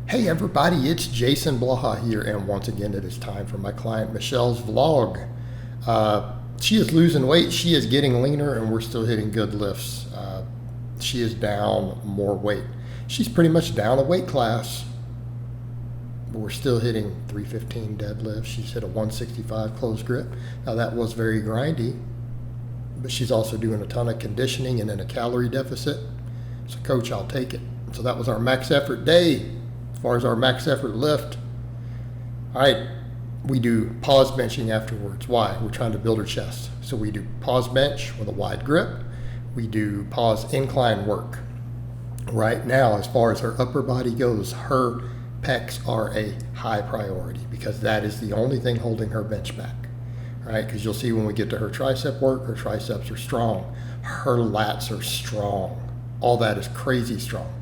Hey everybody, it's Jason Blaha here, and once again it is time for my client Michelle's vlog. She is losing weight, she is getting leaner, and we're still hitting good lifts. She is down more weight. She's pretty much down a weight class, but we're still hitting 315 deadlift. She's hit a 165 closed grip. Now that was very grindy, but she's also doing a ton of conditioning and in a calorie deficit. So coach, I'll take it. So that was our max effort day. As far as our max effort lift, all right, we do pause benching afterwards. Why? We're trying to build her chest. So we do pause bench with a wide grip. We do pause incline work. Right now, as far as her upper body goes, her pecs are a high priority because that is the only thing holding her bench back. All right, because you'll see when we get to her tricep work, her triceps are strong. Her lats are strong. All that is crazy strong.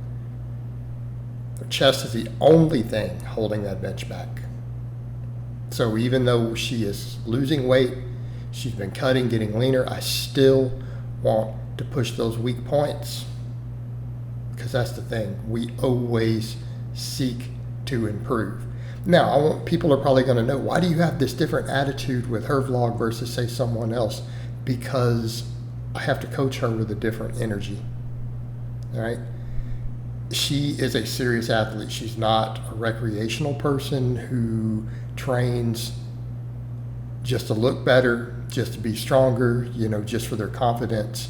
Her chest is the only thing holding that bench back. So even though she is losing weight, she's been cutting, getting leaner, I still want to push those weak points. Because that's the thing. We always seek to improve. Now, people are probably going to know, why do you have this different attitude with her vlog versus, say, someone else? Because I have to coach her with a different energy. All right? She is a serious athlete. She's not a recreational person who trains just to look better, just to be stronger, just for their confidence.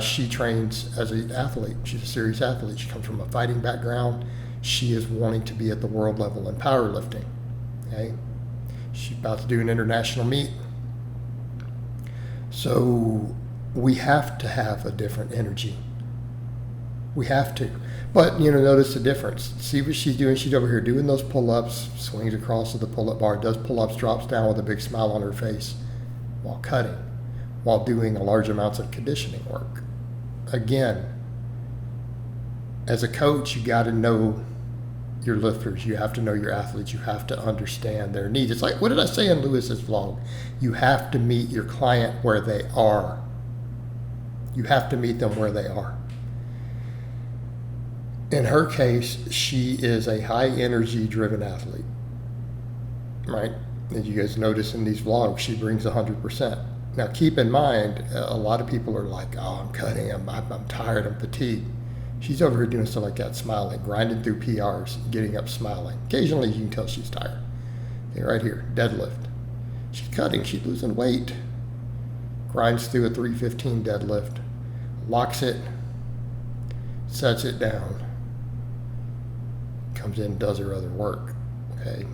She trains as an athlete. She's a serious athlete. She comes from a fighting background. She is wanting to be at the world level in powerlifting. Okay? She's about to do an international meet. So we have to have a different energy. We have to. But, notice the difference. See what she's doing? She's over here doing those pull-ups, swings across to the pull-up bar, does pull-ups, drops down with a big smile on her face while cutting, while doing large amounts of conditioning work. Again, as a coach, you got to know your lifters. You have to know your athletes. You have to understand their needs. It's like, what did I say in Lewis's vlog? You have to meet your client where they are. You have to meet them where they are. In her case, she is a high energy driven athlete, right? As you guys notice in these vlogs, she brings 100%. Now keep in mind, a lot of people are like, oh, I'm cutting, I'm tired, I'm fatigued. She's over here doing stuff like that, smiling, grinding through PRs, getting up smiling. Occasionally you can tell she's tired. Okay, right here, deadlift. She's cutting, she's losing weight. Grinds through a 315 deadlift, locks it, sets it down, comes in and does her other work. Okay.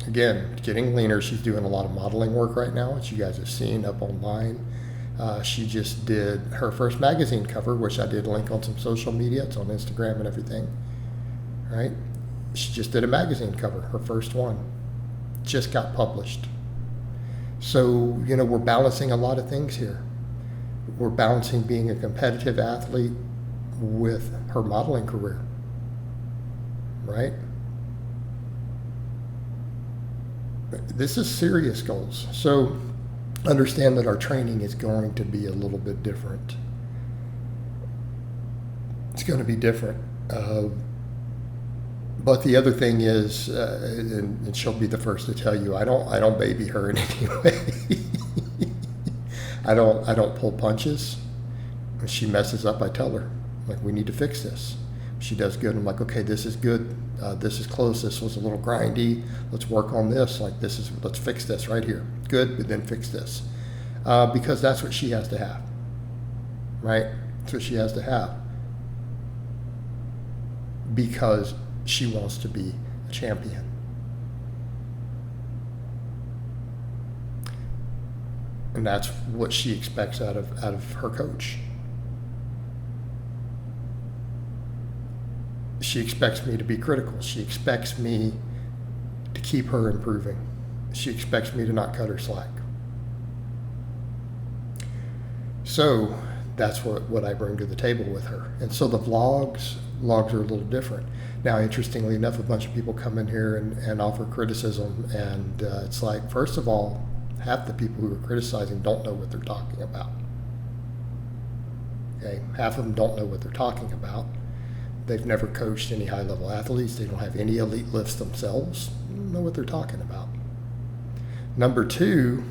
Again, getting leaner. She's doing a lot of modeling work right now, which you guys have seen up online. She just did her first magazine cover, which I did link on some social media. It's on Instagram and everything. Right? She just did a magazine cover, her first one. Just got published. So, we're balancing a lot of things here. We're balancing being a competitive athlete with her modeling career. Right? This is serious goals. So understand that our training is going to be a little bit different. It's going to be different. But the other thing is, and she'll be the first to tell you, I don't baby her in any way. I don't pull punches. If she messes up, I tell her, like, we need to fix this. She does good. I'm like, okay, this is good. This is close. This was a little grindy. Let's work on this. Let's fix this right here. Good, but then fix this. Because that's what she has to have. Right? That's what she has to have. Because she wants to be a champion. And that's what she expects out of her coach. She expects me to be critical. She expects me to keep her improving. She expects me to not cut her slack. So that's what I bring to the table with her. And so the vlogs are a little different. Now, interestingly enough, a bunch of people come in here and offer criticism. And it's like, first of all, half the people who are criticizing don't know what they're talking about. Okay, half of them don't know what they're talking about. They've never coached any high-level athletes. They don't have any elite lifts themselves. They don't know what they're talking about. Number 2,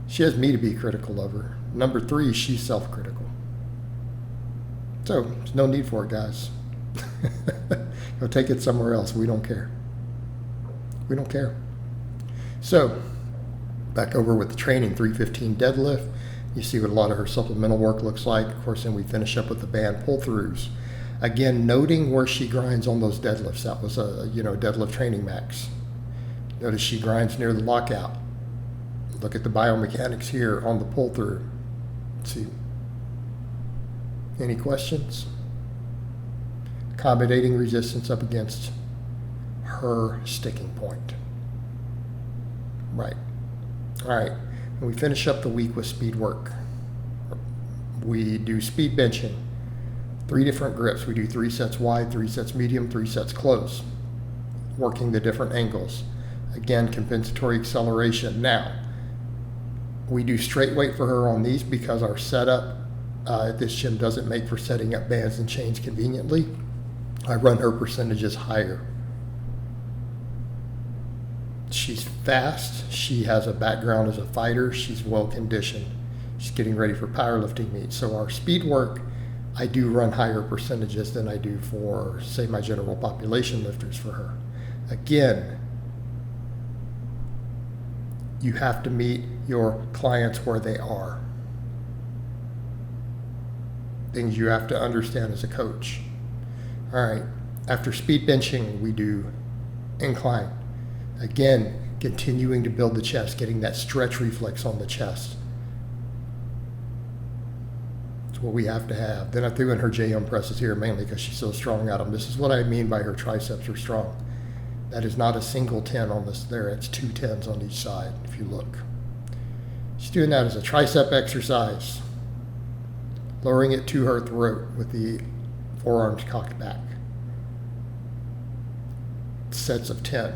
she has me to be critical of her. Number 3, she's self-critical. So there's no need for it, guys. Go take it somewhere else. We don't care. We don't care. So back over with the training, 315 deadlift. You see what a lot of her supplemental work looks like. Of course, then we finish up with the band pull-throughs. Again, noting where she grinds on those deadlifts. That was a deadlift training max. Notice she grinds near the lockout. Look at the biomechanics here on the pull-through. Let's see. Any questions? Accommodating resistance up against her sticking point. Right. All right. And we finish up the week with speed work. We do speed benching. 3 different grips. We do 3 sets wide, 3 sets medium, 3 sets close. Working the different angles. Again, compensatory acceleration. Now, we do straight weight for her on these because our setup at this gym doesn't make for setting up bands and chains conveniently. I run her percentages higher. She's fast. She has a background as a fighter. She's well conditioned. She's getting ready for powerlifting meets. So our speed work, I do run higher percentages than I do for, say, my general population lifters for her. Again, you have to meet your clients where they are. Things you have to understand as a coach. All right, after speed benching, we do incline. Again, continuing to build the chest, getting that stretch reflex on the chest. It's what we have to have. Then I threw in her JM presses here mainly because she's so strong at them. This is what I mean by her triceps are strong. That is not a single 10 on this there. It's 2 10s on each side, if you look. She's doing that as a tricep exercise. Lowering it to her throat with the forearms cocked back. Sets of 10.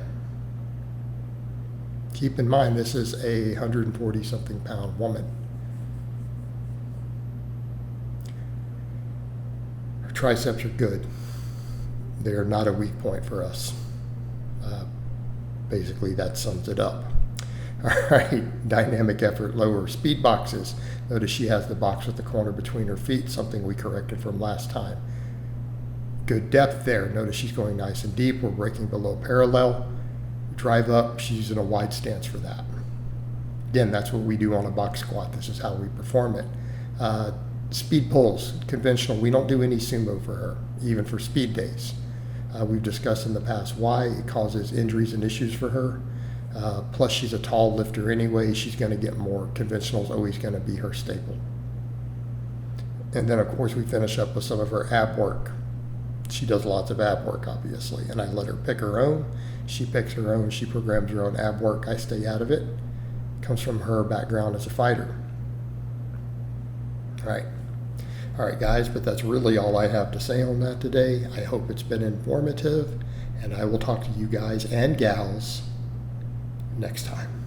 Keep in mind, this is a 140-something pound woman. Her triceps are good. They are not a weak point for us. Basically, that sums it up. All right, dynamic effort lower. Speed boxes. Notice she has the box with the corner between her feet, something we corrected from last time. Good depth there. Notice she's going nice and deep. We're breaking below parallel. Drive up, she's using a wide stance for that. Again, that's what we do on a box squat. This is how we perform it. Speed pulls, conventional. We don't do any sumo for her, even for speed days. We've discussed in the past why it causes injuries and issues for her. Plus, she's a tall lifter anyway. She's going to get more. Conventional is always going to be her staple. And then, of course, we finish up with some of her ab work. She does lots of ab work, obviously, and I let her pick her own. She picks her own. She programs her own ab work. I stay out of it. Comes from her background as a fighter. All right, guys, but that's really all I have to say on that today. I hope it's been informative, and I will talk to you guys and gals next time.